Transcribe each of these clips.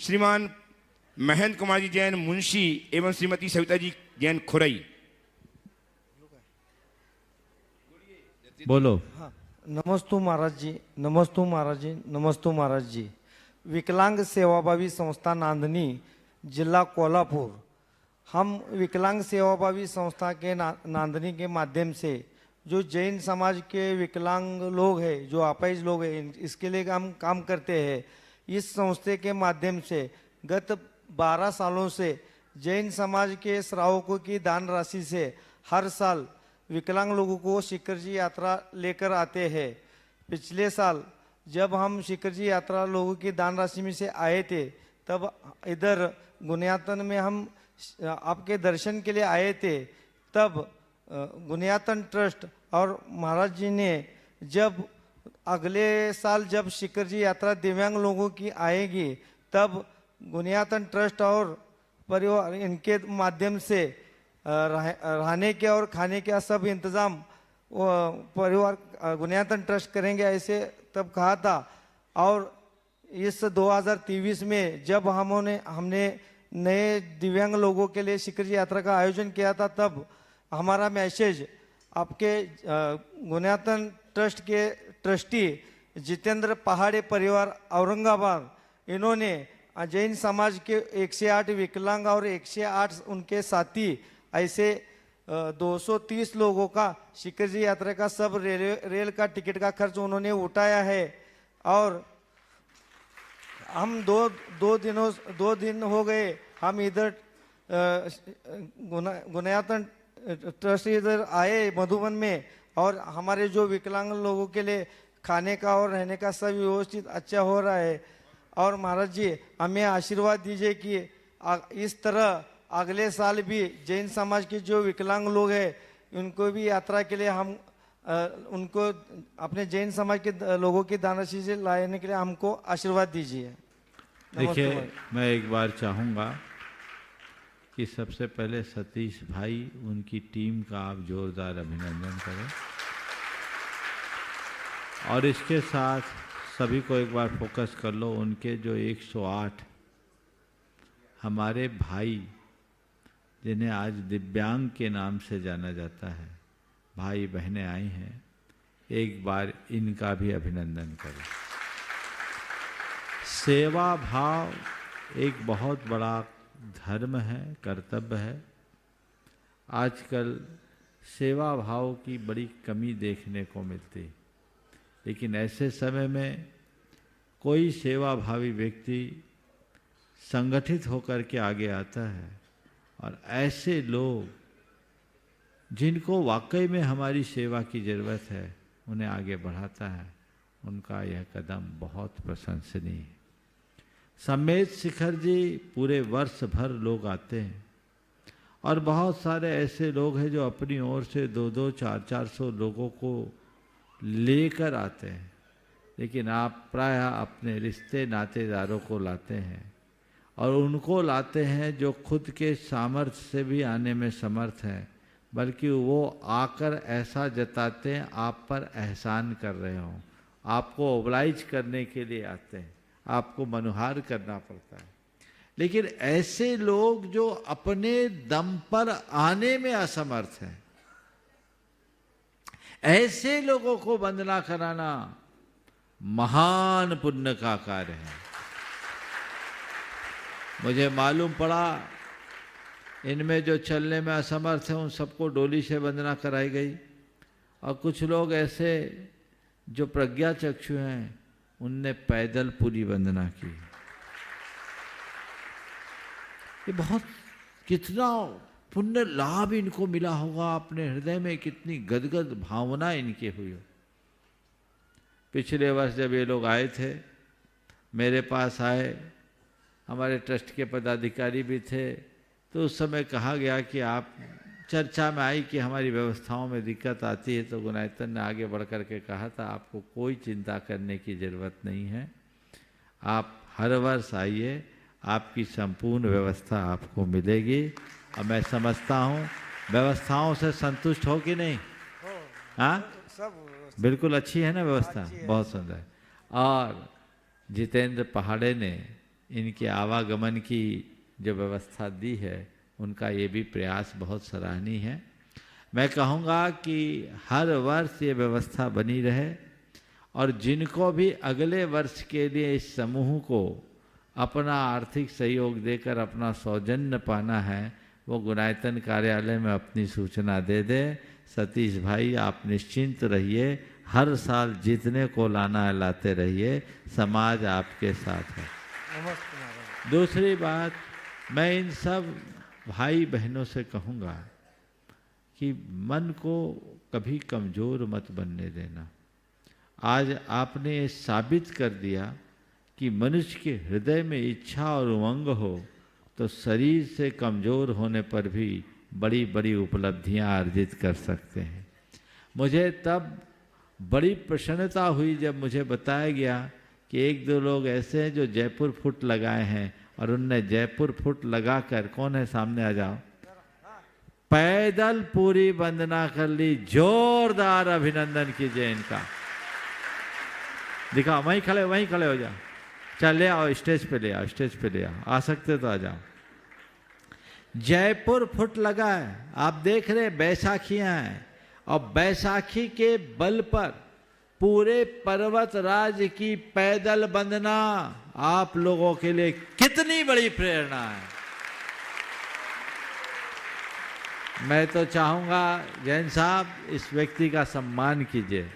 श्रीमान महेंद्र कुमार जी जैन मुंशी एवं श्रीमती सविता जी जैन खुरई। बोलो। हाँ, नमस्तु महाराज जी, नमस्तु महाराज जी, नमस्तु महाराज जी। विकलांग सेवाभावी संस्था नांदनी, जिला कोल्हापुर। हम विकलांग सेवाभावी संस्था के नांदनी के माध्यम से जो जैन समाज के विकलांग लोग हैं, जो अपाहिज लोग हैं, इसके लिए हम काम करते हैं। इस संस्थे के माध्यम से गत 12 सालों से जैन समाज के श्रावकों की दान राशि से हर साल विकलांग लोगों को शिखर जी यात्रा लेकर आते हैं। पिछले साल जब हम शिखर जी यात्रा लोगों की दान राशि में से आए थे, तब इधर गुनियातन में हम आपके दर्शन के लिए आए थे। तब गुनियातन ट्रस्ट और महाराज जी ने जब अगले साल जब शिखर जी यात्रा दिव्यांग लोगों की आएगी, तब गुनियातन ट्रस्ट और परिवार इनके माध्यम से रहने के और खाने का सब इंतज़ाम परिवार गुनियातन ट्रस्ट करेंगे, ऐसे तब कहा था। और इस 2023 में जब हमने नए दिव्यांग लोगों के लिए शिखर जी यात्रा का आयोजन किया था, तब हमारा मैसेज आपके गुनियातन ट्रस्ट के ट्रस्टी जितेंद्र पहाड़े परिवार औरंगाबाद, इन्होंने जैन समाज के 108 विकलांग और 108 उनके साथी ऐसे 230 लोगों का शिखर जी यात्रा का सब रेल का टिकट का खर्च उन्होंने उठाया है। और हम दो दिन हो गए हम इधर गुनियातन ट्रस्ट इधर आए मधुबन में, और हमारे जो विकलांग लोगों के लिए खाने का और रहने का सब व्यवस्थित अच्छा हो रहा है। और महाराज जी हमें आशीर्वाद दीजिए कि इस तरह अगले साल भी जैन समाज के जो विकलांग लोग हैं उनको भी यात्रा के लिए हम उनको अपने जैन समाज के लोगों की दानराशि से लाने के लिए हमको आशीर्वाद दीजिए। देखिए, मैं एक बार चाहूँगा कि सबसे पहले सतीश भाई उनकी टीम का आप जोरदार अभिनंदन करें, और इसके साथ सभी को एक बार फोकस कर लो। उनके जो 108 हमारे भाई जिन्हें आज दिव्यांग के नाम से जाना जाता है, भाई बहनें आई हैं, एक बार इनका भी अभिनंदन करें। सेवा भाव एक बहुत बड़ा धर्म है, कर्तव्य है। आजकल सेवा भाव की बड़ी कमी देखने को मिलती, लेकिन ऐसे समय में कोई सेवाभावी व्यक्ति संगठित होकर के आगे आता है और ऐसे लोग जिनको वाकई में हमारी सेवा की ज़रूरत है उन्हें आगे बढ़ाता है, उनका यह कदम बहुत प्रशंसनीय है। सम्मेद शिखर जी पूरे वर्ष भर लोग आते हैं, और बहुत सारे ऐसे लोग हैं जो अपनी ओर से 200, 400 लोगों को लेकर आते हैं, लेकिन आप प्रायः अपने रिश्ते नातेदारों को लाते हैं, और उनको लाते हैं जो खुद के सामर्थ्य से भी आने में समर्थ हैं, बल्कि वो आकर ऐसा जताते हैं आप पर एहसान कर रहे हों, आपको ओबलाइज करने के लिए आते हैं, आपको मनुहार करना पड़ता है। लेकिन ऐसे लोग जो अपने दम पर आने में असमर्थ हैं, ऐसे लोगों को वंदना कराना महान पुण्य का कार्य है। मुझे मालूम पड़ा इनमें जो चलने में असमर्थ हैं उन सबको डोली से वंदना कराई गई, और कुछ लोग ऐसे जो प्रज्ञा चक्षु हैं उनने पैदल पूरी वंदना की। ये बहुत कितना पुण्य लाभ इनको मिला होगा, अपने हृदय में कितनी गदगद भावना इनकी हुई हो। पिछले वर्ष जब ये लोग आए थे, मेरे पास आए, हमारे ट्रस्ट के पदाधिकारी भी थे, तो उस समय कहा गया कि आप चर्चा में आई कि हमारी व्यवस्थाओं में दिक्कत आती है, तो गुनायतन ने आगे बढ़ कर के कहा था आपको कोई चिंता करने की ज़रूरत नहीं है, आप हर वर्ष आइए, आपकी संपूर्ण व्यवस्था आपको मिलेगी। और मैं समझता हूँ व्यवस्थाओं से संतुष्ट हो कि नहीं? हाँ, बिल्कुल अच्छी है ना व्यवस्था, बहुत सुंदर। और जितेंद्र पहाड़े ने इनके आवागमन की जो व्यवस्था दी है उनका ये भी प्रयास बहुत सराहनीय है। मैं कहूँगा कि हर वर्ष ये व्यवस्था बनी रहे और जिनको भी अगले वर्ष के लिए इस समूह को अपना आर्थिक सहयोग देकर अपना सौजन्य पाना है वो गुणायतन कार्यालय में अपनी सूचना दे दे। सतीश भाई आप निश्चिंत रहिए, हर साल जितने को लाना है लाते रहिए, समाज आपके साथ है। नमस्ते महाराज। दूसरी बात, मैं इन सब भाई बहनों से कहूँगा कि मन को कभी कमज़ोर मत बनने देना। आज आपने ये साबित कर दिया कि मनुष्य के हृदय में इच्छा और उमंग हो तो शरीर से कमज़ोर होने पर भी बड़ी बड़ी उपलब्धियां अर्जित कर सकते हैं। मुझे तब बड़ी प्रसन्नता हुई जब मुझे बताया गया कि एक दो लोग ऐसे हैं जो जयपुर फुट लगाए हैं और उनने जयपुर फुट लगाकर, कौन है सामने आ जाओ, पैदल पूरी वंदना कर ली। जोरदार अभिनंदन कीजिए इनका। दिखाओ, वहीं खड़े हो जाओ। चल ले आओ, स्टेज पे ले आओ, स्टेज पे ले आओ, आ सकते तो आ जाओ। जयपुर फुट लगा है, आप देख रहे बैसाखियां हैं और बैसाखी के बल पर पूरे पर्वत राज्य की पैदल वंदना आप लोगों के लिए कितनी बड़ी प्रेरणा है। मैं तो चाहूंगा जैन साहब इस व्यक्ति का सम्मान कीजिए।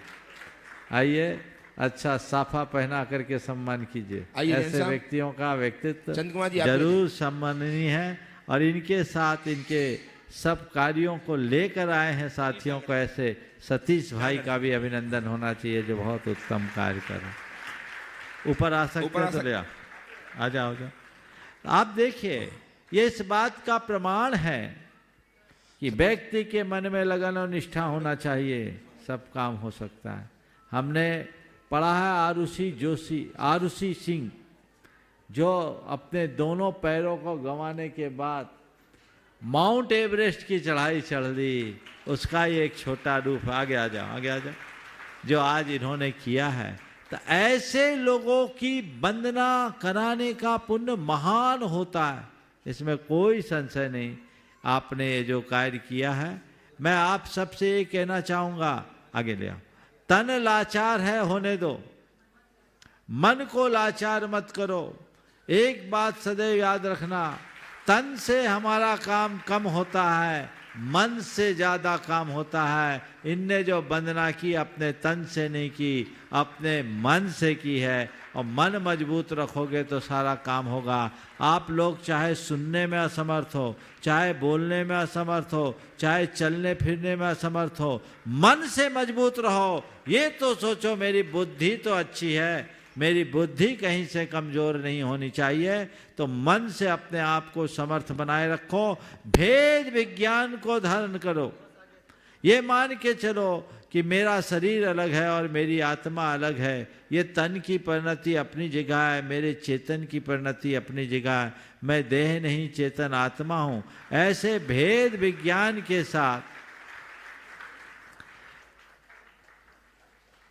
आइए, अच्छा साफा पहना करके सम्मान कीजिए। ऐसे व्यक्तियों का व्यक्तित्व जरूर सम्माननीय है और इनके साथ इनके सब कार्यों को लेकर आए हैं साथियों को। ऐसे सतीश भाई का भी अभिनंदन होना चाहिए जो बहुत उत्तम कार्य कर रहे हैं। ऊपर आ सकते हैं तो ले आ जाओ। आप देखिए, ये इस बात का प्रमाण है कि व्यक्ति के मन में लगन और निष्ठा होना चाहिए, सब काम हो सकता है। हमने पढ़ा है आरुषि सिंह जो अपने दोनों पैरों को गंवाने के बाद माउंट एवरेस्ट की चढ़ाई चढ़ ली। उसका ये एक छोटा रूप, आगे आ जाओ, जो आज इन्होंने किया है। तो ऐसे लोगों की वंदना कराने का पुण्य महान होता है, इसमें कोई संशय नहीं। आपने ये जो कार्य किया है, मैं आप सबसे ये कहना चाहूँगा, आगे ले आओ। तन लाचार है होने दो, मन को लाचार मत करो। एक बात सदैव याद रखना, तन से हमारा काम कम होता है, मन से ज्यादा काम होता है। इनने जो वंदना की अपने तन से नहीं की, अपने मन से की है। और मन मजबूत रखोगे तो सारा काम होगा। आप लोग चाहे सुनने में असमर्थ हो, चाहे बोलने में असमर्थ हो, चाहे चलने फिरने में असमर्थ हो, मन से मजबूत रहो। ये तो सोचो मेरी बुद्धि तो अच्छी है, मेरी बुद्धि कहीं से कमजोर नहीं होनी चाहिए। तो मन से अपने आप को समर्थ बनाए रखो। भेद विज्ञान को धारण करो। ये मान के चलो कि मेरा शरीर अलग है और मेरी आत्मा अलग है। ये तन की परिणति अपनी जगह है, मेरे चेतन की परिणति अपनी जगह है। मैं देह नहीं, चेतन आत्मा हूं। ऐसे भेद विज्ञान के साथ,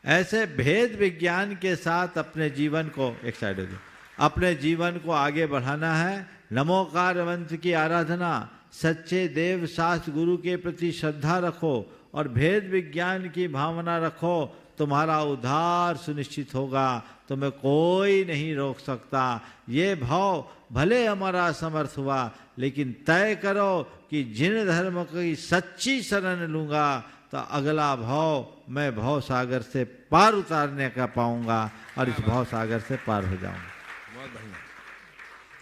ऐसे भेद विज्ञान के साथ अपने जीवन को, एक साइड दो, अपने जीवन को आगे बढ़ाना है। नमोकार मंत्र की आराधना, सच्चे देव शास्त्र गुरु के प्रति श्रद्धा रखो और भेद विज्ञान की भावना रखो। तुम्हारा उद्धार सुनिश्चित होगा, तुम्हें कोई नहीं रोक सकता। ये भाव भले हमारा समर्थ हुआ, लेकिन तय करो कि जिन धर्म की सच्ची शरण लूंगा तो अगला भाव मैं भाव सागर से पार उतारने का पाऊंगा और इस भाव सागर से पार हो जाऊंगा। बहुत बढ़िया।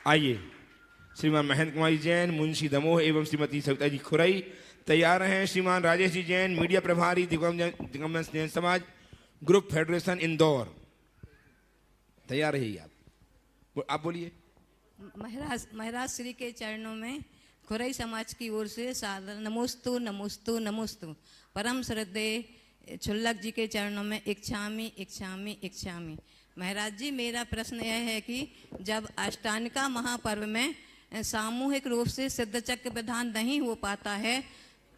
आइए, श्रीमान महेंद्र कुमार जी जैन, मुंशी दमोह एवं श्रीमती सविता जी खुरई तैयार हैं। श्रीमान राजेश जी जैन, मीडिया प्रभारी दिगंबर जैन समाज ग्रुप फेडरेशन इंदौर, तैयार रहिए। आप बोलिए। महाराज श्री के चरणों में खुरई समाज की ओर से सादर नमोस्तु नमोस्तु नमोस्तु। परम श्रद्धेय छुल्लक जी के चरणों में इच्छामि इच्छामि इच्छामि। महाराज जी, मेरा प्रश्न यह है कि जब अष्टानिका महापर्व में सामूहिक रूप से सिद्ध चक्र विधान नहीं हो पाता है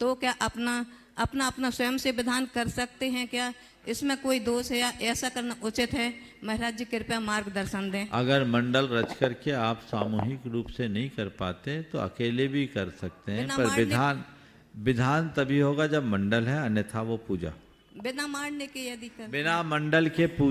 तो क्या अपना अपना स्वयं से विधान कर सकते हैं क्या? इसमें कोई दोष है या ऐसा करना उचित है? महाराज जी कृपया मार्गदर्शन दें। अगर मंडल रच करके आप सामूहिक रूप से नहीं कर पाते तो अकेले भी कर सकते हैं, बिना पर मारने- विधान तभी होगा जब मंडल है, अन्यथा वो पूजा। बिना मारने के यदि कर बिना मंडल के पूजा